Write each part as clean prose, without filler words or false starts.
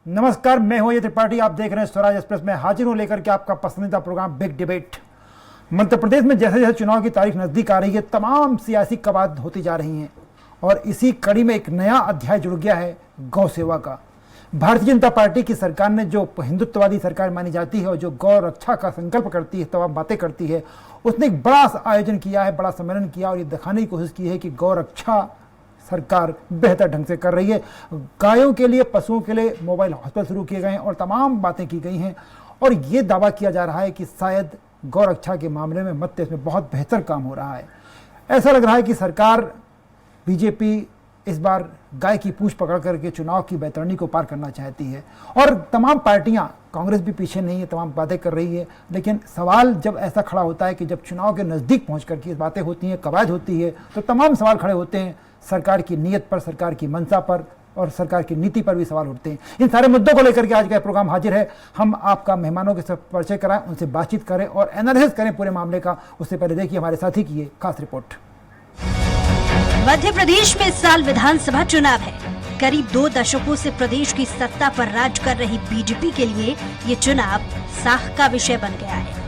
नमस्कार, मैं हूं ये त्रिपाठी। आप देख रहे हैं स्वराज एक्सप्रेस में हाजिर हूं लेकर के आपका पसंदीदा programme big debate. Madhya Pradesh में जैसे जैसे चुनाव की तारीख नजदीक आ रही है, तमाम सियासी कवायद होती जा रही हैं और इसी कड़ी में एक नया अध्याय जुड़ गया है गौ सेवा का। भारतीय जनता पार्टी की सरकार ने, जो हिंदुत्ववादी सरकार मानी जाती है और जो गौ रक्षा का संकल्प करती है, तमाम बातें करती है, उसने एक बड़ा आयोजन किया है, बड़ा सम्मेलन किया और ये दिखाने की कोशिश की है कि गौ रक्षा सरकार बेहतर ढंग से कर रही है। गायों के लिए, पशुओं के लिए मोबाइल हॉस्पिटल शुरू किए गए हैं और तमाम बातें की गई हैं और ये दावा किया जा रहा है कि शायद गौ रक्षा के मामले में मध्य प्रदेश में बहुत बेहतर काम हो रहा है। ऐसा लग रहा है कि सरकार, बीजेपी इस बार गाय की पूंछ पकड़ करके चुनाव की बैतरणी को पार करना चाहती है और तमाम पार्टियां, कांग्रेस भी पीछे नहीं है, तमाम बातें कर रही है। लेकिन सवाल जब ऐसा खड़ा होता है कि जब चुनाव के नज़दीक पहुंच करके बातें होती हैं, कवायद होती है, तो तमाम सवाल खड़े होते हैं। सरकार की नीयत पर, सरकार की मंशा पर और सरकार की नीति पर भी सवाल उठते हैं। इन सारे मुद्दों को लेकर के आज का प्रोग्राम हाजिर है। हम आपका मेहमानों के साथ परिचय कराएं, उनसे बातचीत करें और एनालिसिस करें पूरे मामले का। उससे पहले देखिए हमारे साथी की ये खास रिपोर्ट। मध्य प्रदेश में इस साल विधानसभा चुनाव है। करीब 2 दशकों से प्रदेश की सत्ता पर राज कर रही बीजेपी के लिए ये चुनाव साख का विषय बन गया है।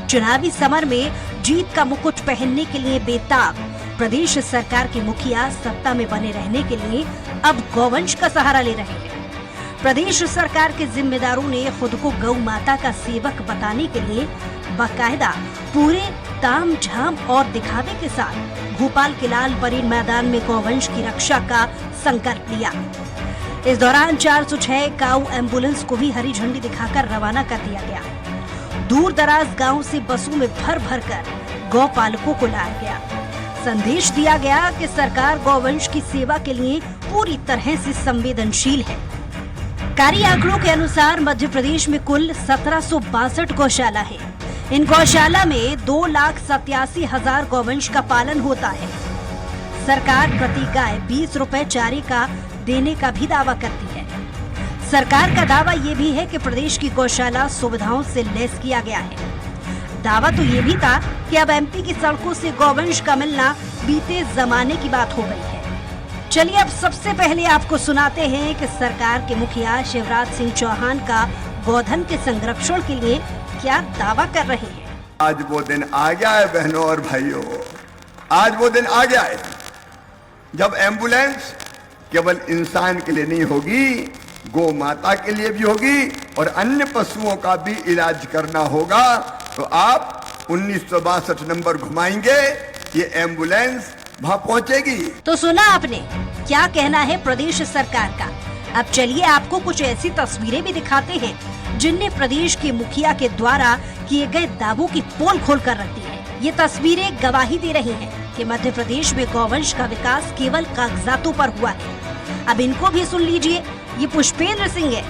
चुनावी समर में जीत का मुकुट पहनने के लिए बेताब प्रदेश सरकार के मुखिया सत्ता में बने रहने के लिए अब गौवंश का सहारा ले रहे हैं। प्रदेश सरकार के जिम्मेदारों ने खुद को गौ माता का सेवक बताने के लिए बाकायदा पूरे ताम झाम और दिखावे के साथ भोपाल के लाल परेड मैदान में गौवंश की रक्षा का संकल्प लिया। इस दौरान 406 काऊ एम्बुलेंस को भी हरी झंडी दिखाकर रवाना कर दिया गया। दूर दराज गाँव से बसों में भर भर कर गौ पालकों को लाया गया। संदेश दिया गया कि सरकार गौवंश की सेवा के लिए पूरी तरह से संवेदनशील है। कारी आंकड़ों के अनुसार मध्य प्रदेश में कुल 1762 गौशाला है। इन गौशाला में 2,87,000 गौवंश का पालन होता है। सरकार प्रति गाय 20 रुपए चारे का देने का भी दावा करती है। सरकार का दावा ये भी है कि प्रदेश की गौशाला सुविधाओं से लैस किया गया है। दावा तो ये भी था कि अब एमपी की सड़कों से गौवंश का मिलना बीते जमाने की बात हो गई है। चलिए अब सबसे पहले आपको सुनाते हैं कि सरकार के मुखिया शिवराज सिंह चौहान का गौधन के संरक्षण के लिए क्या दावा कर रहे हैं। आज वो दिन आ गया है बहनों और भाइयों, आज वो दिन आ गया है जब एम्बुलेंस केवल इंसान के लिए नहीं होगी, गौ माता के लिए भी होगी और अन्य पशुओं का भी इलाज करना होगा। तो आप 1962 नंबर घुमाएंगे, ये एम्बुलेंस वहां पहुंचेगी। तो सुना आपने, क्या कहना है प्रदेश सरकार का। अब चलिए आपको कुछ ऐसी तस्वीरें भी दिखाते हैं जिनने प्रदेश के मुखिया के द्वारा किए गए दावों की पोल खोल कर रखी है। ये तस्वीरें गवाही दे रही हैं कि मध्य प्रदेश में गौवंश का विकास केवल कागजातों पर हुआ है। अब इनको भी सुन लीजिए। ये पुष्पेंद्र सिंह है,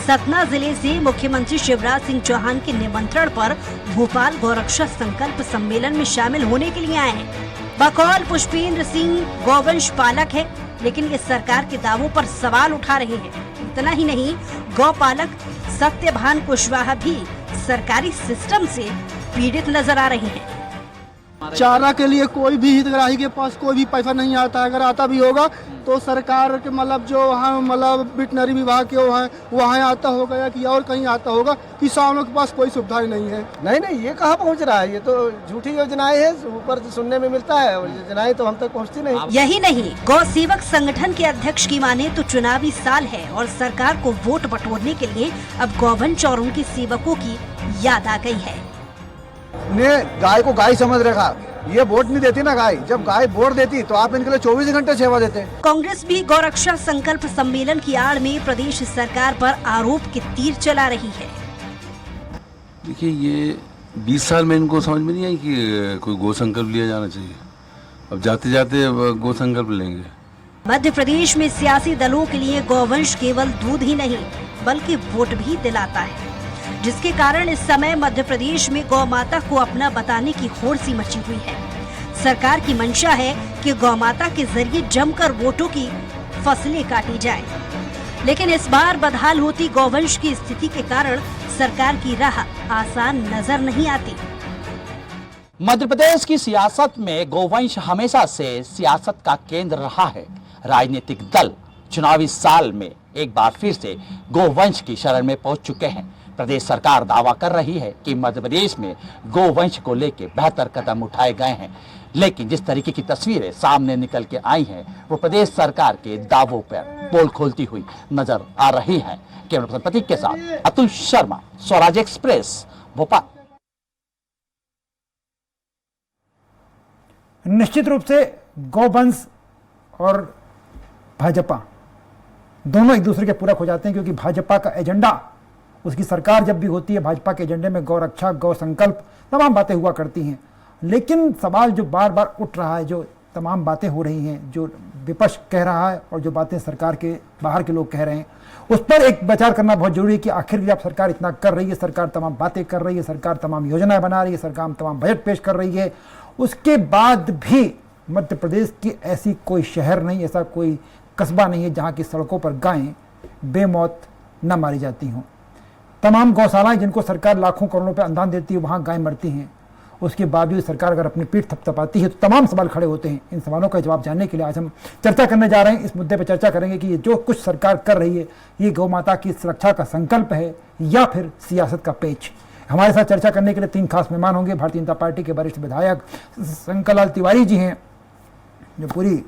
सतना जिले से मुख्यमंत्री शिवराज सिंह चौहान के निमंत्रण पर भोपाल गौरक्षा संकल्प सम्मेलन में शामिल होने के लिए आए हैं। बकौल पुष्पेंद्र सिंह गौवंश पालक है, लेकिन ये सरकार के दावों पर सवाल उठा रहे हैं। इतना ही नहीं, गौ पालक सत्यभान कुशवाहा भी सरकारी सिस्टम से पीड़ित नजर आ रहे हैं। चारा के लिए कोई भी हितग्राही के पास कोई भी पैसा नहीं आता। अगर आता भी होगा तो सरकार के मतलब जो वहाँ मतलब वेटनरी विभाग के वहाँ आता होगा या कि और कहीं आता होगा। किसानों के पास कोई सुविधा नहीं है। नहीं, ये कहाँ पहुँच रहा है। ये तो झूठी योजनाएं हैं, ऊपर से सुनने में मिलता है और योजनाएं तो हम तक पहुँचती नहीं। यही नहीं, गौ सेवक संगठन के अध्यक्ष की माने तो चुनावी साल है और सरकार को वोट बटोरने के लिए अब गौवंश और उनके सेवकों की याद आ गई है। ने गाय को गाय समझ रखा। ये वोट नहीं देती ना गाय, जब गाय वोट देती तो आप इनके लिए 24 घंटे सेवा देते। कांग्रेस भी गौरक्षा संकल्प सम्मेलन की आड़ में प्रदेश सरकार पर आरोप के तीर चला रही है। देखिए, ये 20 साल में इनको समझ में नहीं आई कि कोई गौ संकल्प लिया जाना चाहिए। अब जाते जाते गौ संकल्प लेंगे। मध्य प्रदेश में सियासी दलों के लिए गौवंश केवल दूध ही नहीं बल्कि वोट भी दिलाता है, जिसके कारण इस समय मध्य प्रदेश में गौ माता को अपना बताने की होड़ सी मची हुई है। सरकार की मंशा है कि गौ माता के जरिए जमकर वोटों की फसलें काटी जाए, लेकिन इस बार बदहाल होती गौवंश की स्थिति के कारण सरकार की राह आसान नजर नहीं आती। मध्य प्रदेश की सियासत में गौवंश हमेशा से सियासत का केंद्र रहा है। राजनीतिक दल चुनावी साल में एक बार फिर से गोवंश की शरण में पहुंच चुके हैं। प्रदेश सरकार दावा कर रही है कि मध्य प्रदेश में गोवंश को लेकर बेहतर कदम उठाए गए हैं, लेकिन जिस तरीके की तस्वीरें सामने निकल के आई हैं वो प्रदेश सरकार के दावों पर पोल खोलती हुई नजर आ रही हैं। कैमरा पर्सन प्रतीक के साथ अतुल शर्मा, स्वराज एक्सप्रेस, भोपाल। निश्चित रूप से गोवंश और भाजपा दोनों एक दूसरे के पूरक हो जाते हैं, क्योंकि भाजपा का एजेंडा, उसकी सरकार जब भी होती है, भाजपा के एजेंडे में गौ रक्षा, गौ संकल्प, तमाम बातें हुआ करती हैं। लेकिन सवाल जो बार बार उठ रहा है, जो तमाम बातें हो रही हैं, जो विपक्ष कह रहा है और जो बातें सरकार के बाहर के लोग कह रहे हैं, उस पर एक विचार करना बहुत जरूरी है कि आखिर जब सरकार इतना कर रही है, सरकार तमाम बातें कर रही है, सरकार तमाम योजनाएं बना रही है, सरकार तमाम बजट पेश कर रही है, उसके बाद भी मध्य प्रदेश की ऐसी कोई शहर नहीं, ऐसा कोई कस्बा नहीं है जहाँ की सड़कों पर गायें बेमौत न मारी जाती हों। तमाम गौशालाएं जिनको सरकार लाखों करोड़ों पे अनुदान देती है, वहाँ गायें मरती हैं। उसके बावजूद सरकार अगर अपनी पीठ थपथपाती है तो तमाम सवाल खड़े होते हैं। इन सवालों का जवाब जानने के लिए आज हम चर्चा करने जा रहे हैं। इस मुद्दे पर चर्चा करेंगे कि ये जो कुछ सरकार कर रही है, ये गौ माता की सुरक्षा का संकल्प है या फिर सियासत का पेच। हमारे साथ चर्चा करने के लिए 3 खास मेहमान होंगे। भारतीय जनता पार्टी के वरिष्ठ विधायक शंकर लाल तिवारी जी हैं, जो पूरी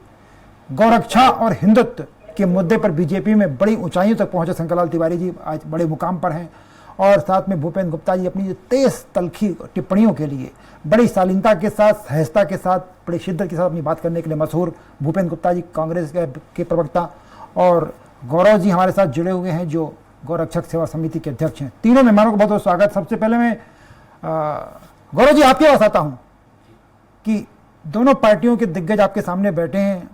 गौरक्षा और हिंदुत्व के मुद्दे पर बीजेपी में बड़ी ऊंचाइयों तक पहुंचे। शंकर लाल तिवारी जी आज बड़े मुकाम पर हैं। और साथ में भूपेंद्र गुप्ता जी अपनी तेज तलखी टिप्पणियों के लिए बड़ी शालीनता के साथ, सहजता के साथ, बड़ी शिद्दत के साथ अपनी बात करने के लिए मशहूर भूपेंद्र गुप्ता जी कांग्रेस के प्रवक्ता, और गौरव जी हमारे साथ जुड़े हुए हैं जो गौरक्षक सेवा समिति के अध्यक्ष हैं। तीनों मेहमानों को बहुत बहुत स्वागत। सबसे पहले मैं गौरव जी आपके पास आता हूँ कि दोनों पार्टियों के दिग्गज आपके सामने बैठे हैं।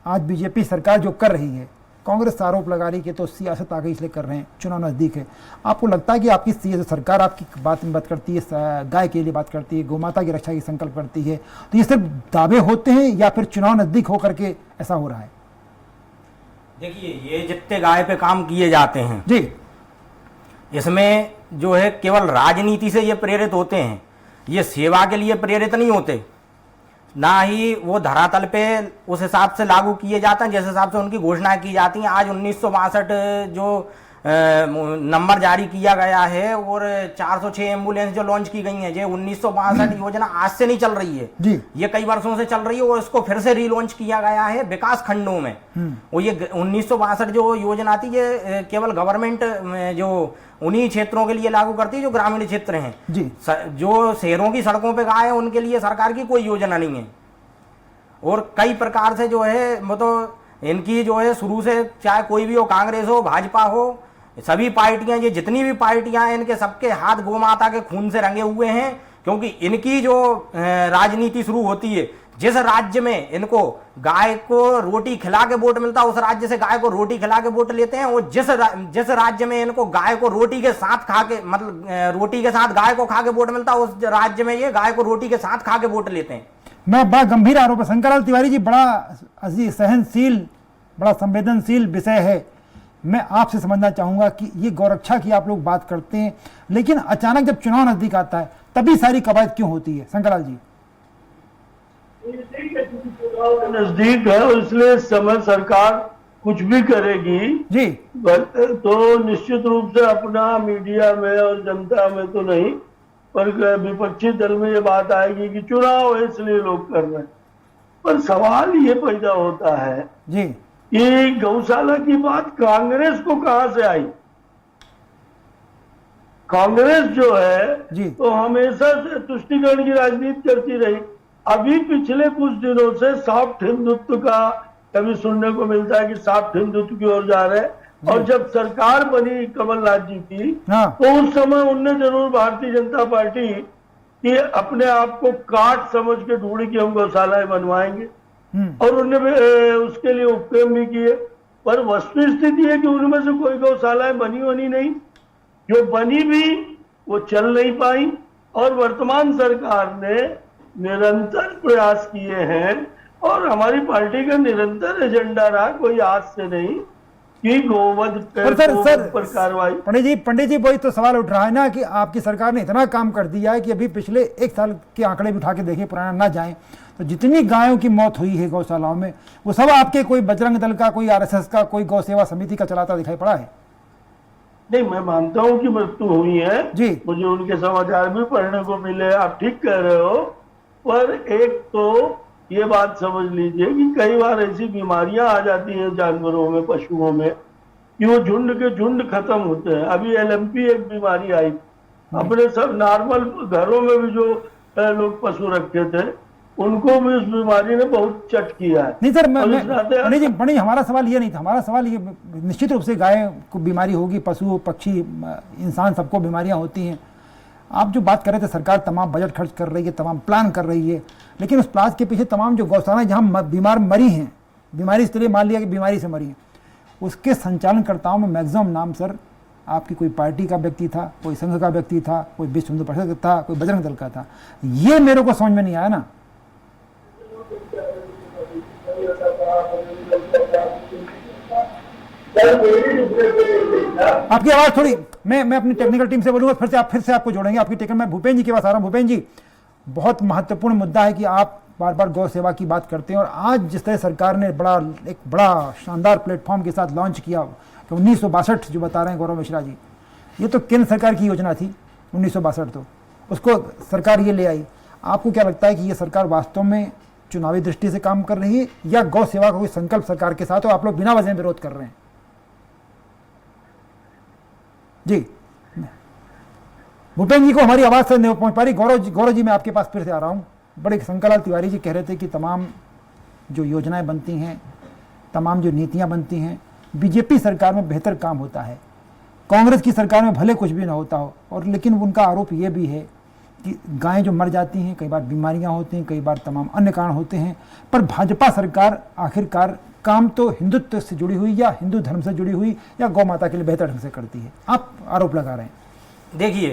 आज बीजेपी सरकार जो कर रही है, कांग्रेस आरोप लगा रही है कि तो सियासत आ गई इसलिए कर रहे हैं, चुनाव नज़दीक है। आपको लगता है कि आपकी सरकार आपकी बात करती है, गाय के लिए बात करती है, गोमाता की रक्षा की संकल्प करती है, तो ये सिर्फ दावे होते हैं या फिर चुनाव नज़दीक होकर के ऐसा हो रहा है? देखिए, ये जितने गाय पे काम किए जाते हैं जी, इसमें जो है केवल राजनीति से ये प्रेरित होते हैं, ये सेवा के लिए प्रेरित नहीं होते, ना ही वो धरातल पे उस हिसाब से लागू किए जाते हैं जिस हिसाब से उनकी घोषणाएं की जाती हैं। आज 1962 जो नंबर जारी किया गया है और 406 एम्बुलेंस जो लॉन्च की गई हैं, ये 1962 योजना आज से नहीं चल रही है जी, ये कई वर्षों से चल रही है और इसको फिर से रीलॉन्च किया गया है विकास खंडों में। और ये 1962 जो योजना थी, ये केवल गवर्नमेंट जो उन्हीं क्षेत्रों के लिए लागू करती है जो ग्रामीण क्षेत्र हैं जी। जो शहरों की सड़कों पे गाय है उनके लिए सरकार की कोई योजना नहीं है। और कई प्रकार से जो है मतलब इनकी जो है शुरू से, चाहे कोई भी हो, कांग्रेस हो, भाजपा हो, सभी पार्टियां, ये जितनी भी पार्टियां हैं, इनके सबके हाथ गोमाता के खून से रंगे हुए हैं। क्योंकि इनकी जो राजनीति शुरू होती है, जिस राज्य में इनको गाय को रोटी खिला के वोट मिलता है उस राज्य से गाय को रोटी खिला के वोट लेते हैं, और जिस राज्य में इनको गाय को रोटी के साथ खा के, मतलब रोटी के साथ गाय को खा के वोट मिलता है, उस राज्य में ये गाय को रोटी के साथ खा के वोट लेते हैं। मैं बड़ा गंभीर आरोप है। शंकर लाल तिवारी जी, बड़ा सहनशील, बड़ा संवेदनशील विषय है। मैं आपसे समझना चाहूंगा कि ये गौरक्षा की आप लोग बात करते हैं, लेकिन अचानक जब चुनाव नजदीक आता है तभी सारी कवायद क्यों होती है? शंकर लाल जी, नजदीक है और इसलिए इस समय सरकार कुछ भी करेगी जी, तो निश्चित रूप से अपना मीडिया में और जनता में तो नहीं, पर विपक्षी दल में ये बात आएगी कि चुनाव है इसलिए लोग कर रहे हैं। पर सवाल ये पैदा होता है जी, कि गौशाला की बात कांग्रेस को कहां से आई? कांग्रेस जो है जी, तो हमेशा से तुष्टीकरण की राजनीति करती रही। अभी पिछले कुछ दिनों से सॉफ्ट हिंदुत्व का कभी सुनने को मिलता है कि सॉफ्ट हिंदुत्व की ओर जा रहे हैं। और जब सरकार बनी कमलनाथ जी की, तो उस समय उनने जरूर भारतीय जनता पार्टी की अपने आप को काट समझ के ढूंढी कि हम गौशालाएं बनवाएंगे, और उन्होंने उसके लिए उपक्रम भी किए। पर वस्तु स्थिति है कि उनमें से कोई गौशालाएं बनी नहीं, जो बनी भी वो चल नहीं पाई। और वर्तमान सरकार ने निरंतर प्रयास किए हैं और हमारी पार्टी का निरंतर एजेंडा रहा, कोई आज से नहीं, कि गोवध पर सर पर कार्रवाई। पंडित जी वही तो सवाल उठ रहा है ना कि आपकी सरकार ने इतना काम कर दिया है कि अभी पिछले 1 साल के आंकड़े भी उठा के देखें, पुराना ना जाए तो जितनी गायों की मौत हुई है गौशालाओं में, वो सब आपके कोई बजरंग दल का, कोई आरएसएस का, कोई गौ सेवा समिति का चलाता दिखाई पड़ा है? नहीं, मैं मानता हूं कि मृत्यु हुई है जी, मुझे उनके समाचार भी पढ़ने को मिले, आप ठीक कह रहे हो। पर एक तो ये बात समझ लीजिए कि कई बार ऐसी बीमारियां आ जाती हैं जानवरों में, पशुओं में, कि वो झुंड के झुंड खत्म होते हैं। अभी एलएमपी एक बीमारी आई, अपने सब नॉर्मल घरों में भी जो लोग पशु रखे थे उनको भी उस बीमारी ने बहुत चट किया है। नहीं सर, पंडित जी हमारा सवाल ये नहीं था। हमारा सवाल ये, निश्चित रूप से गाय को बीमारी होगी, पशु पक्षी इंसान सबको बीमारियां होती हैं। आप जो बात कर रहे थे, सरकार तमाम बजट खर्च कर रही है, तमाम प्लान कर रही है, लेकिन उस प्लान के पीछे तमाम जो गौशाला जहाँ बीमार मरी हैं, बीमारी इस तरह मान लिया कि बीमारी से मरी हैं, उसके संचालनकर्ताओं में मैक्सिमम नाम सर आपकी कोई पार्टी का व्यक्ति था, कोई संघ का व्यक्ति था, कोई विश्व हिंदू परिषद का था, कोई बजरंग दल का था। ये मेरे को समझ में नहीं आया ना। आपकी आवाज थोड़ी, मैं अपनी टेक्निकल टीम से बोलूंगा, फिर से आपको जोड़ेंगे। आपकी टेक्निकल, मैं भूपेन जी के पास आ रहा हूं। भूपेन जी, बहुत महत्वपूर्ण मुद्दा है कि आप बार बार गौ सेवा की बात करते हैं, और आज जिस तरह सरकार ने एक बड़ा शानदार प्लेटफॉर्म के साथ लॉन्च किया, तो 1962 जो बता रहे हैं गौरव मिश्रा जी, ये तो केंद्र सरकार की योजना थी 1962, तो उसको सरकार ये ले आई। आपको क्या लगता है कि ये सरकार वास्तव में चुनावी दृष्टि से काम कर रही है, या गौ सेवा का कोई संकल्प सरकार के साथ हो, आप लोग बिना वजह विरोध कर रहे हैं? जी, भूपेन जी को हमारी आवाज से नहीं पहुंच पा रही। गौरव जी मैं आपके पास फिर से आ रहा हूं। बड़े शंकरलाल तिवारी जी कह रहे थे कि तमाम जो योजनाएं बनती हैं, तमाम जो नीतियां बनती हैं, बीजेपी सरकार में बेहतर काम होता है, कांग्रेस की सरकार में भले कुछ भी ना होता हो। और लेकिन उनका आरोप ये भी है कि गायें जो मर जाती हैं, कई बार बीमारियां होती हैं, कई बार तमाम अन्य कारण होते हैं, पर भाजपा सरकार आखिरकार काम तो हिंदुत्व से जुड़ी हुई या हिंदू धर्म से जुड़ी हुई या गौ माता के लिए बेहतर ढंग से करती है। आप आरोप लगा रहे हैं। देखिए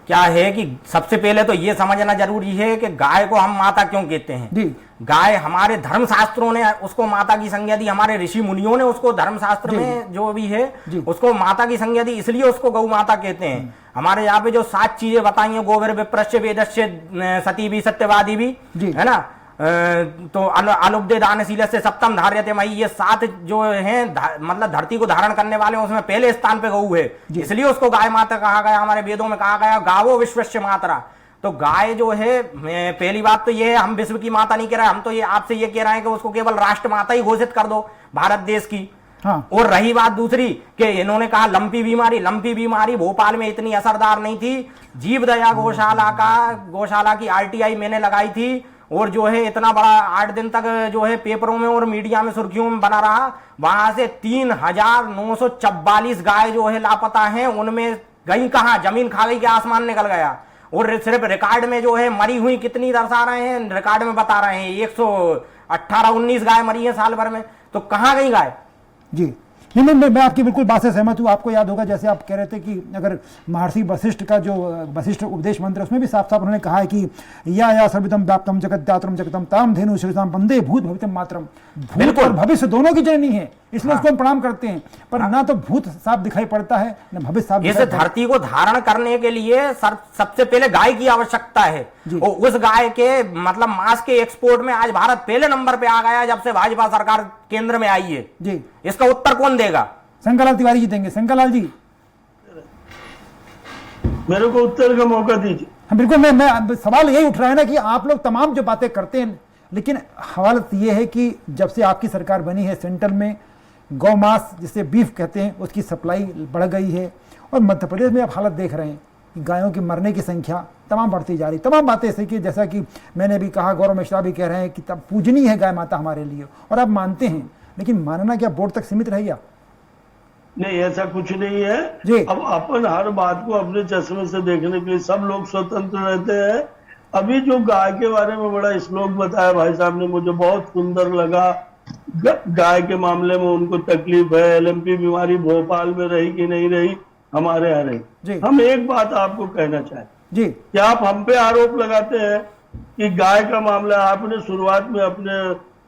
क्या है कि सबसे पहले तो ये समझना जरूरी है कि गाय को हम माता क्यों कहते हैं। जी, गाय हमारे धर्म शास्त्रों ने उसको माता की संज्ञा दी, हमारे ऋषि मुनियों ने उसको धर्म शास्त्र में जो भी है उसको माता की संज्ञा दी, इसलिए उसको गौ माता कहते हैं। हमारे यहाँ पे जो 7 चीजें बताई हैं, गोबर विप्रस्य वेदस्य सती भी सत्यवादी भी, है ना, तो अलुब्धे दानशील से सप्तम धार्यते मयि, ये 7 जो हैं मतलब धरती को धारण करने वाले, उसमें पहले स्थान पे गऊ है, इसलिए उसको गाय माता कहा गया। हमारे वेदों में कहा गया गावो विश्वस्य मातरा। तो गाय जो है, पहली बात तो ये है, हम विश्व की माता नहीं कह रहे, हम तो ये आपसे ये कह रहे हैं कि उसको केवल राष्ट्र माता ही घोषित कर दो भारत देश की। हाँ। और रही बात दूसरी कि इन्होंने कहा लंपी बीमारी भोपाल में इतनी असरदार नहीं थी। जीव दया गौशाला की आरटीआई मैंने लगाई थी, और जो है इतना बड़ा 8 दिन तक जो है पेपरों में और मीडिया में सुर्खियों में बना रहा। वहां से 3944 गाय जो है लापता हैं, उनमें गई कहां, जमीन खा गई कि आसमान निकल गया। और सिर्फ रिकॉर्ड में जो है मरी हुई कितनी दर्शा रहे हैं, रिकॉर्ड में बता रहे हैं 118-19 गाय मरी है साल भर में, तो कहां गई गाय? जी, नहीं मैं आपकी बिल्कुल बात से सहमत हूँ। आपको याद होगा जैसे आप कह रहे थे कि अगर महर्षि वशिष्ठ का जो वशिष्ठ उपदेश मंत्र, उसमें भी साफ साफ उन्होंने कहा है कि या सर्वतम व्याप्तम जगद्धात्रम जगतम ताम धेनु श्रीराम वंदे भूत भवितम मातरम। भूत और भविष्य दोनों की जननी है, इसलिए उसको हम प्रणाम करते हैं। पर ना तो भूत साफ दिखाई पड़ता है, ना भविष्य साफ। इस धरती को धारण करने के लिए सबसे पहले गाय की आवश्यकता है, और उस गाय के मतलब मांस के एक्सपोर्ट में आज भारत पहले नंबर पे आ गया जब से भाजपा सरकार केंद्र में आई है। जी, इसका उत्तर कौन देगा? शंकरलाल तिवारी जी देंगे। शंकरलाल जी, मेरे को उत्तर का मौका दीजिए। हाँ बिल्कुल, मैं सवाल यही उठ रहा है ना कि आप लोग तमाम जो बातें करते हैं, लेकिन हालत ये है कि जब से आपकी सरकार बनी है, सेंट्रल में गौ मांस जिसे बीफ कहते हैं उसकी सप्लाई बढ़ गई है, और मध्य प्रदेश में आप हालत देख रहे हैं कि गायों की मरने की संख्या तमाम बढ़ती जा रही। तमाम बातें ऐसे कि जैसा कि मैंने भी कहा, गौरव मिश्रा भी कह रहे हैं कि तब पूजनीय है गाय माता हमारे लिए, और आप मानते हैं, लेकिन मानना क्या बोर्ड तक सीमित रह गया? नहीं, ऐसा कुछ नहीं है जी। अब अपन हर बात को अपने चश्मे से देखने के लिए सब लोग स्वतंत्र रहते हैं। अभी जो गाय के बारे में बड़ा श्लोक बताया भाई साहब ने, मुझे बहुत सुंदर लगा। गाय के मामले में उनको तकलीफ है, एलएमपी बीमारी भोपाल में रही कि नहीं रही, हमारे यहाँ रही। हम एक बात आपको कहना चाहें जी, कि आप हम पे आरोप लगाते हैं कि गाय का मामला, आपने शुरुआत में अपने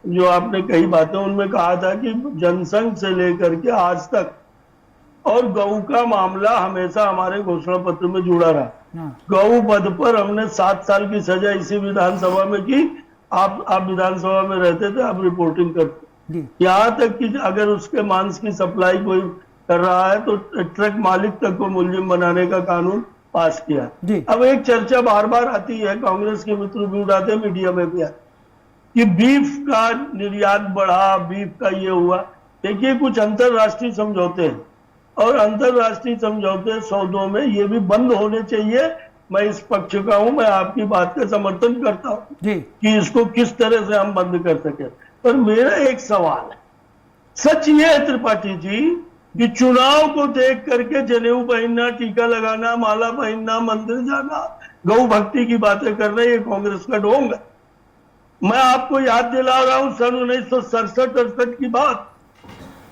जो आपने कही बातें उनमें कहा था कि जनसंघ से लेकर के आज तक और गऊ का मामला हमेशा हमारे घोषणा पत्र में जुड़ा रहा। हाँ। गऊ वध पर हमने 7 साल की सजा इसी विधानसभा में की। आप विधानसभा में रहते थे, आप रिपोर्टिंग करते। यहाँ तक कि अगर उसके मांस की सप्लाई कोई कर रहा है तो ट्रक मालिक तक को मुलजिम बनाने का कानून पास किया। अब एक चर्चा बार बार आती है, कांग्रेस के मित्र भी उड़ाते हैं, मीडिया में भी आती कि बीफ का निर्यात बढ़ा, बीफ का ये हुआ। देखिए, कुछ अंतरराष्ट्रीय समझौते हैं और अंतरराष्ट्रीय समझौते सौदों में ये भी बंद होने चाहिए। मैं इस पक्ष का हूं, मैं आपकी बात का समर्थन करता हूं कि इसको किस तरह से हम बंद कर सके। पर मेरा एक सवाल है, सच ये है त्रिपाठी जी कि चुनाव को देख करके जनेऊ पहनना, टीका लगाना, माला पहनना, मंदिर जाना, गौ भक्ति की बातें करना, ये कांग्रेस का ढोंग है। मैं आपको याद दिला रहा हूं सन 1967-68 की बात,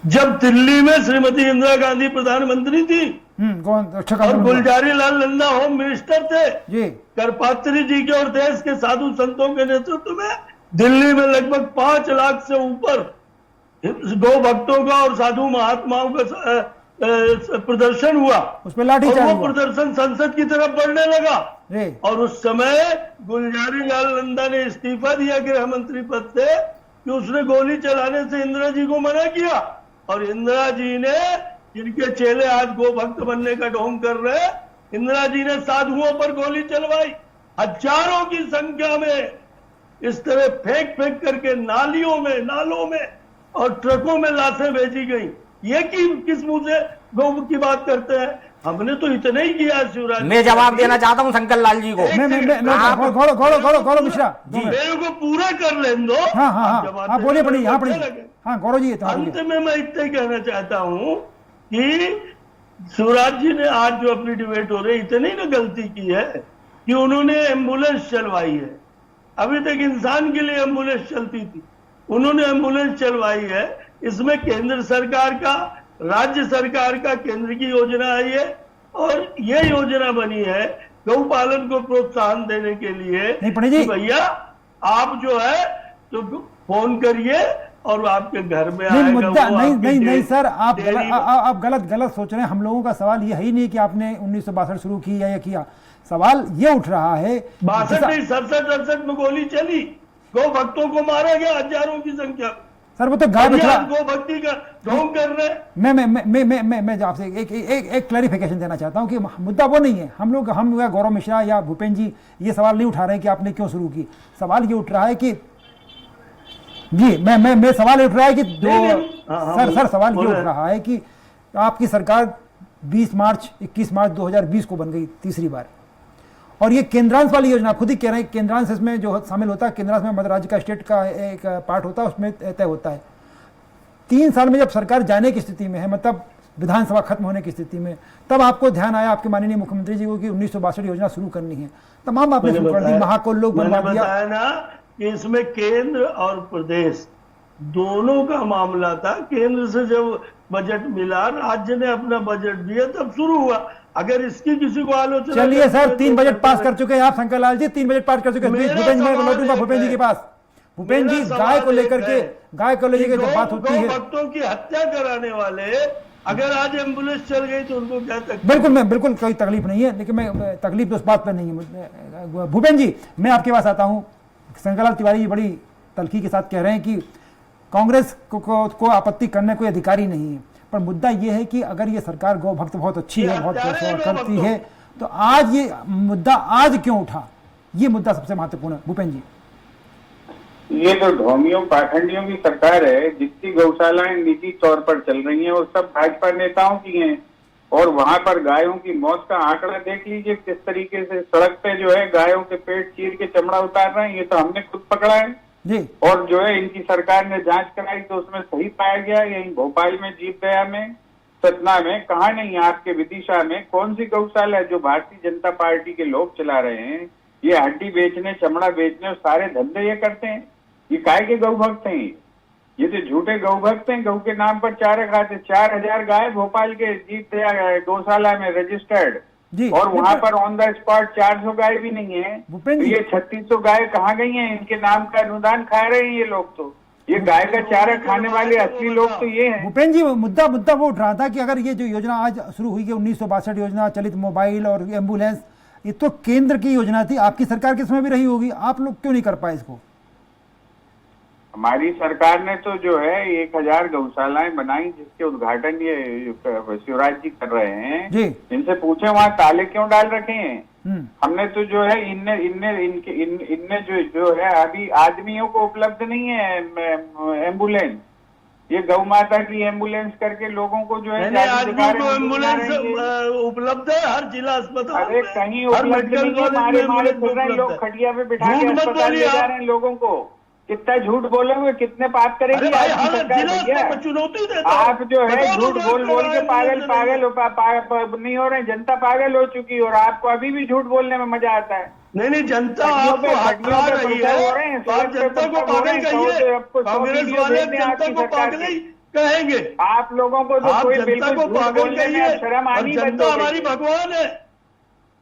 जब दिल्ली में श्रीमती इंदिरा गांधी प्रधानमंत्री थी और गुलजारी लाल नंदा होम मिनिस्टर थे। करपात्री जी के और देश के साधु संतों के नेतृत्व में दिल्ली में लगभग 5 लाख से ऊपर गौ भक्तों का और साधु महात्माओं का प्रदर्शन हुआ। उसमें लाठीचार्ज हुआ। वो प्रदर्शन संसद की तरफ बढ़ने लगा और उस समय गुलजारी लाल नंदा ने इस्तीफा दिया गृह मंत्री पद से कि उसने गोली चलाने से इंदिरा जी को मना किया। और इंदिरा जी ने, जिनके चेले आज गो भक्त बनने का ढोंग कर रहे, इंदिरा जी ने साधुओं पर गोली चलवाई। हजारों की संख्या में इस तरह फेंक करके नालों में और ट्रकों में लाशें भेजी गई। ये किस मुंह से गौ की बात करते हैं? हमने तो इतना ही किया शिवराज। मैं जवाब देना चाहता हूं शंकर लाल जी को। गौरव मिश्रा मेरे को पूरा कर लेने दो। हाँ, बोलिए, पढ़िए। हाँ, गौरव जी, अंत में मैं इतना ही कहना चाहता हूं कि शिवराज जी ने आज जो अपनी डिबेट हो रही, इतनी ना गलती की है कि उन्होंने एम्बुलेंस चलवाई है। अभी तक इंसान के लिए एम्बुलेंस चलती थी, उन्होंने एम्बुलेंस चलवाई है। इसमें केंद्र सरकार का, राज्य सरकार का, केंद्र की योजना आई है और ये योजना बनी है गौ पालन को प्रोत्साहन देने के लिए। भैया आप जो है तो फोन करिए और आपके घर में आएगा। मुद्दा नहीं सर, आप गलत सोच रहे हैं। हम लोगों का सवाल ये है ही नहीं कि आपने 1962 शुरू किया या किया। सवाल ये उठ रहा है 62 नहीं, 67-68 में गोली चली, गौ भक्तों को मारा गया हजारों की संख्या। सर वो तो गाय बछड़ा गौ भक्ति का ढोंग कर रहे। मैं आपसे एक क्लैरिफिकेशन देना चाहता हूं कि मुद्दा वो नहीं है। हम गौरव मिश्रा या भूपेंद्र जी ये सवाल नहीं उठा रहे हैं कि आपने क्यों शुरू की। सवाल ये उठ रहा है कि जी मैं सवाल उठ रहा है कि सवाल ये उठ रहा है कि आपकी सरकार 21 मार्च 2020 को बन गई तीसरी बार, और ये केंद्रांश वाली योजना खुद ही कह रहे हैं। केंद्रांश इसमें जो शामिल होता है, केंद्रांश में मध्य राज्य का, स्टेट का एक पार्ट होता है, उसमें तय होता है। 3 साल में जब सरकार जाने की स्थिति में है, मतलब विधानसभा खत्म होने की स्थिति में, तब आपको ध्यान आया आपके माननीय मुख्यमंत्री जी को कि 1962 योजना शुरू करनी है। तमाम आपने शुरू कर दी, महाकुल लोग बनवा दिया। बताया ना कि इसमें केंद्र और प्रदेश दोनों का मामला था। केंद्र से जब बजट मिला, राज्य ने अपना बजट दिया, तब शुरू हुआ। अगर इसकी किसी को आलोचना, चलिए सर, 3 बजट पास कर चुके हैं आप शंकर लाल जी, 3 बजट पास कर चुके हैं। भूपेंद्र जी के पास, भूपेंद्र जी गाय को लेकर के जब बात होती है, भक्तों की हत्या कराने वाले अगर आज एम्बुलेंस चल गई तो उनको क्या तकलीफ? बिल्कुल कोई तकलीफ नहीं है, लेकिन मैं तकलीफ तो उस बात पर नहीं है। भूपेंद्र जी, मैं आपके पास आता हूँ। शंकर लाल तिवारी जी बड़ी तलखी के साथ कह रहे हैं कि कांग्रेस को आपत्ति करने कोई अधिकारी नहीं है, पर मुद्दा यह है कि अगर ये सरकार गौ भक्त बहुत अच्छी है, बहुत करती है, तो आज ये मुद्दा आज क्यों उठा? ये मुद्दा सबसे महत्वपूर्ण है। भूपेंद्र जी, ये तो ढोंगियों पाखंडियों की सरकार है। जितनी गौशालाएं निजी तौर पर चल रही हैं वो सब भाजपा नेताओं की हैं, और वहां पर गायों की मौत का आंकड़ा देख लीजिए किस तरीके से सड़क पे जो है गायों के पेट चीर के चमड़ा उतार रहे हैं। ये तो हमने खुद पकड़ा है जी। और जो है इनकी सरकार ने जांच कराई तो उसमें सही पाया गया। यही भोपाल में, जीवदया में, सतना में, कहाँ नहीं, आपके विदिशा में कौन सी गौशाला है जो भारतीय जनता पार्टी के लोग चला रहे हैं? ये हड्डी बेचने, चमड़ा बेचने और सारे धंधे ये करते हैं। ये काय के गौ भक्त हैं? ये तो झूठे गौ भक्त हैं। गौ के नाम पर चारा खाते। 4000 गाय भोपाल के जीवदया गौशाला में रजिस्टर्ड, और वहाँ पर ऑन द स्पॉट 400 गाय भी नहीं है। तो ये 3600 गाय कहाँ गई हैं? इनके नाम का अनुदान खा रहे हैं ये लोग। तो ये गाय का चारा खाने वाले असली लोग तो ये हैं। भूपेन जी, मुद्दा वो उठ रहा था कि अगर ये जो योजना आज शुरू हुई है 1962 योजना, चलित मोबाइल और एम्बुलेंस, ये तो केंद्र की योजना थी, आपकी सरकार के समय भी रही होगी, आप लोग क्यों नहीं कर पाए इसको? हमारी सरकार ने तो जो है 1000 गौशालाएं बनाई, जिसके उद्घाटन ये शिवराज जी कर रहे हैं जी। इनसे पूछे वहाँ ताले क्यों डाल रखे हैं। हमने तो जो है इनने जो है अभी आदमियों को उपलब्ध नहीं है एम्बुलेंस, ये गौ माता की एम्बुलेंस करके लोगों को जो है एम्बुलेंस उपलब्ध है हर जिला अस्पताल। अरे कहीं उपलब्ध नहीं है, मारे फिर रहे हैं लोग, खटिया पे बिठा के अस्पताल ले जा रहे हैं लोगों को। कितना झूठ बोलोगे, कितने पाप करेगी आपकी सरकार भैया। चुनौती देता आप जो है झूठ बोल के पागल नहीं हो रहे, जनता पागल हो चुकी है और आपको अभी भी झूठ बोलने में मजा आता है। नहीं, जनता आपको हटा रही है, आप जनता को पागल कहिए, कांग्रेस वाले जनता को पागल ही कहेंगे। आप लोगों को तो कोई बिल्कुल पागल कहिए, शर्म आनी, जनता हमारी भगवान है।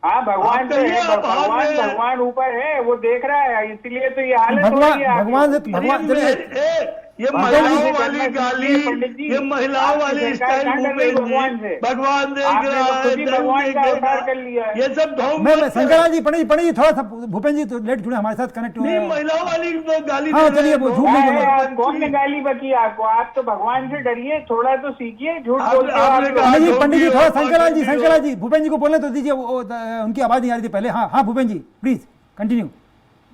हाँ, भगवान तो है, भगवान ऊपर है, वो देख रहा है, इसीलिए तो ये हालत हो रही है। भगवान ये महिलाओं वाली गाली, ये महिलाओं वाली स्टाइल, भगवान देख रहा है, भगवान का अवतार कर लिया है, ये सब ढोंग। मैं शंकरलाल जी, पंडित जी थोड़ा सा, भूपेन जी तो लेट जुड़े हमारे साथ, कनेक्ट हुए। महिलाओं वाली गाली, हाँ चलिए, झूठ नहीं बोला। कौन ने गाली बकी आपको? आप तो भगवान से डरिए, थोड़ा तो सीखिए, झूठ बोलते हो। पंडित जी थोड़ा, शंकरलाल जी भूपेन जी को बोलने तो दीजिए, उनकी आवाज नहीं आ रही थी पहले। हाँ भूपेन जी प्लीज कंटिन्यू।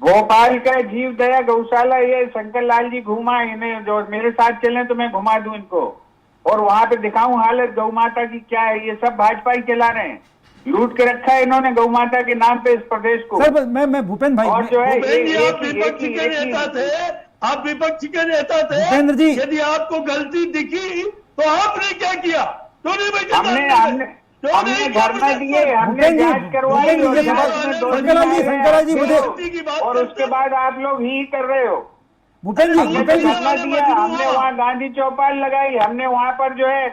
भोपाल का जीव दया गौशाला, ये शंकर लाल जी घुमा, इन्हें जो मेरे साथ चले तो मैं घुमा दूं इनको और वहां पे दिखाऊं हालत गौ माता की क्या है। ये सब भाजपा ही चला रहे हैं, लूट के रखा है इन्होंने गौ माता के नाम पे इस प्रदेश को। सर मैं भूपेन भाई, और जो है आप विपक्ष के नेता थे, आप विपक्ष के नेता थे, भूपेंद्र जी, यदि आपको गलती दिखी तो आपने क्या किया? हमने धरना दिए, हमने जांच करवाई और उसके बाद आप लोग ही कर रहे हो। हमने धरना दिया, हमने वहाँ गांधी चौपाल लगाई, हमने वहाँ पर जो है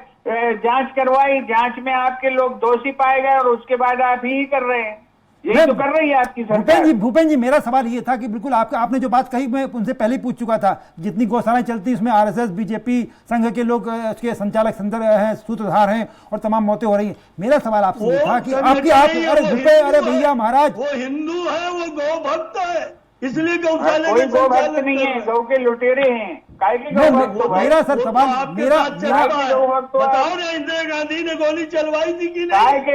जांच करवाई, जांच में आपके लोग दोषी पाए गए और उसके बाद आप ही कर रहे हैं। यही तो कर रही है आपकी सरकार। भूपेन जी मेरा सवाल ये था कि बिल्कुल आपने जो बात कही मैं उनसे पहले ही पूछ चुका था, जितनी गौशालाएं चलती हैं उसमें आरएसएस बीजेपी संघ के लोग उसके संचालक हैं, सूत्रधार हैं और तमाम मौतें हो रही हैं। मेरा सवाल आपसे ये था कि अरे भैया महाराज, वो हिंदू है, वो गौ भक्त है, इसलिए गौशाला कोई गौ भक्त नहीं है, गौ के लुटेरे हैं। मेरा सर सवाल बताओ ना, इंदिरा गांधी ने गोली चलवाई थी कि नहीं?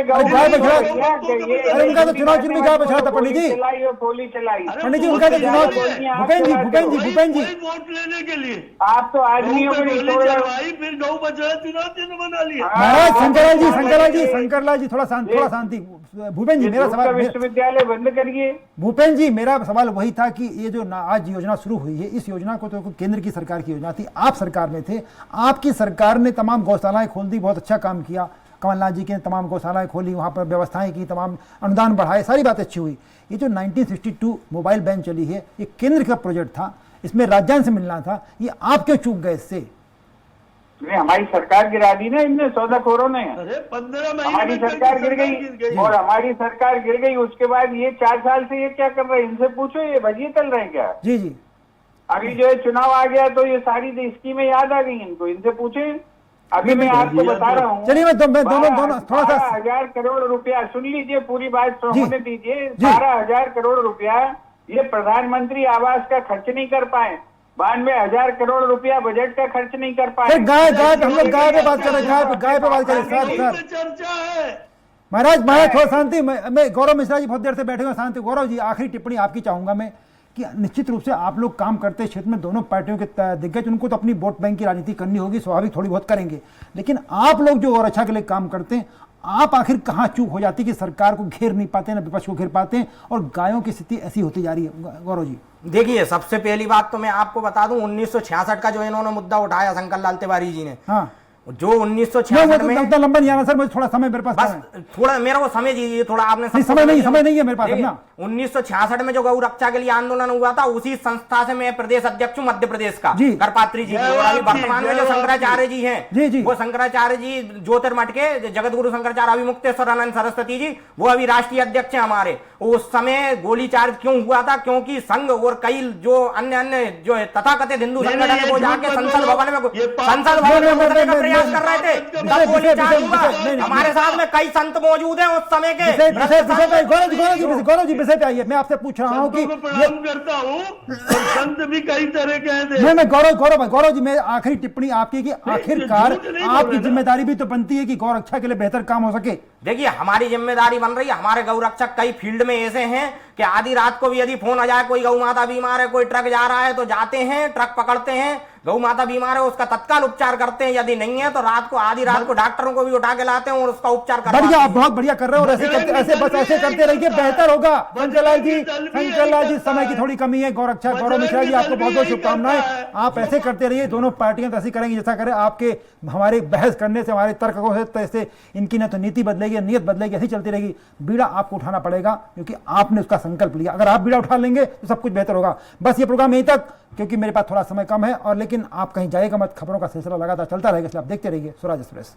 उनका तो चुनाव चिन्ह क्या बचा था पंडित जी? गोली चलाई पंडित जी, उनका तो चुनाव, भूपेन जी वोट लेने के लिए आप तो आदमियों को गोली चलवाई, फिर गौ बचा, चुनाव चिन्ह बना लिया। महाराज शंकरलाल जी थोड़ा शांति। भूपेन जी मेरा सवाल, विश्वविद्यालय बंद करिए। भूपेन जी मेरा सवाल वही था कि ये जो आज योजना शुरू हुई है, इस योजना को तो केंद्र की सरकार की योजना थी, आप सरकार में थे, आपकी सरकार ने तमाम गौशालाएं खोल दी, बहुत अच्छा काम किया, कमलनाथ जी के तमाम गौशालाएं खोली, वहां पर व्यवस्थाएं की, तमाम अनुदान बढ़ाए, सारी बात अच्छी हुई। ये जो 1962 मोबाइल बैन चली है, ये केंद्र का प्रोजेक्ट था, इसमें राज्यांश से मिलना था, ये आप क्यों चूक गए इससे? हमारी सरकार गिरा दी ना इनने, सौदाखोरों ने। 15 महीने हमारी सरकार गिर गई और हमारी सरकार गिर गई, उसके बाद ये 4 साल से ये क्या कर रहे हैं? इनसे पूछो, ये भजिए चल रहे हैं क्या? जी अभी जो है चुनाव आ गया तो ये सारी स्कीमें याद आ गई इनको, इनसे पूछे। अभी मैं आपको बता रहा हूँ, चलिए मैं दोनों थोड़ा सा 12,000 करोड़ रुपया, सुन लीजिए पूरी बात होने दीजिए। 12,000 करोड़ रुपया ये प्रधानमंत्री आवास का खर्च नहीं कर पाए, 92,000 करोड़ रुपया बजट का खर्च नहीं कर पाए। गाय हम लोग गाय पे बात करें, गाय पे बात करें सर। चर्चा है महाराज थोड़ा शांति। मैं गौरव मिश्रा जी बहुत देर से बैठे हुए, शांति। गौरव जी आखिरी टिप्पणी आपकी चाहूंगा मैं कि निश्चित रूप से आप लोग काम करते क्षेत्र में दोनों पार्टियों के दिग्गज, उनको तो अपनी वोट बैंक की राजनीति करनी होगी, स्वाभाविक थोड़ी बहुत करेंगे, लेकिन आप लोग जो और अच्छा के लिए काम करते हैं, आप आखिर कहाँ चूक हो जाती कि सरकार को घेर नहीं पाते, ना विपक्ष को घेर पाते और गायों की स्थिति ऐसी होती जा रही है? गौरव जी देखिए, सबसे पहली बात तो मैं आपको बता दूं, 1966 का जो इन्होंने मुद्दा उठाया शंकर लाल तिवारी जी ने, हाँ, जो 1966 में, उतना लंबा नहीं आना सर, मुझे थोड़ा समय मेरे पास, बस थोड़ा मेरा को समय दीजिए, थोड़ा आपने समय नहीं है मेरे पास अपना। 1966 में जो गौ रक्षा के लिए आंदोलन हुआ था, उसी संस्था से मैं प्रदेश अध्यक्ष हूँ मध्य प्रदेश का, करपात्री जी। और अभी वर्तमान में जो शंकराचार्य जी हैं, वो शंकराचार्य जी ज्योतिर्मठ के जगत गुरु शंकराचार्य अभिमुक्तेश्वर आनंद सरस्वती जी, वो अभी राष्ट्रीय अध्यक्ष हैं हमारे। उस समय गोली चार्ज क्यों हुआ था? क्योंकि संघ और कई जो अन्य जो तथाकथित हिंदू संगठन है वो जाके संसद भवन में घुसने का प्रयास कर रहे थे, तब गोली चार्ज हुआ। हमारे साथ में कई संत मौजूद हैं उस समय के। गौरव जी विषय पे आइए, मैं आपसे पूछ रहा हूँ कि प्रणाम करता हूँ, और संत भी कई तरह के हैं। मैं गौरव जी, मैं आखिरी टिप्पणी आपकी कि आखिरकार आपकी जिम्मेदारी भी तो बनती है कि गौ रक्षा के लिए बेहतर काम हो सके। देखिए, हमारी जिम्मेदारी बन रही है। हमारे गौ रक्षक कई फील्ड में ऐसे हैं कि आधी रात को भी यदि फोन आ जाए, कोई गौ माता बीमार है, कोई ट्रक जा रहा है, तो जाते हैं, ट्रक पकड़ते हैं, गौ माता बीमार है उसका तत्काल उपचार करते हैं, यदि नहीं है तो रात को आधी रात को डॉक्टरों को भी उठा के लाते हैं और उसका उपचार करते हैं। बढ़िया, आप बहुत बढ़िया कर रहे हो, और ऐसे करते रहिए, बेहतर होगा। शंकरलाल जी, समय की थोड़ी कमी है। गौरव मिश्रा जी, आपको बहुत बहुत शुभकामनाएं। आप ऐसे करते रहिए, दोनों पार्टियां ऐसी करेंगी जैसा करें। आपके हमारे बहस करने से, हमारे तर्कों से ऐसे इनकी न तो नीति बदलेगी, नियत बदलेगी, ऐसी चलती रहेगी। बीड़ा आपको उठाना पड़ेगा क्योंकि आपने उसका संकल्प लिया। अगर आप बीड़ा उठा लेंगे तो सब कुछ बेहतर होगा। बस ये प्रोग्राम यहीं तक, क्योंकि मेरे पास थोड़ा समय कम है, और लेकिन आप कहीं जाइएगा मत, खबरों का सिलसिला लगातार चलता रहेगा, इसलिए आप देखते रहिए स्वराज एक्सप्रेस।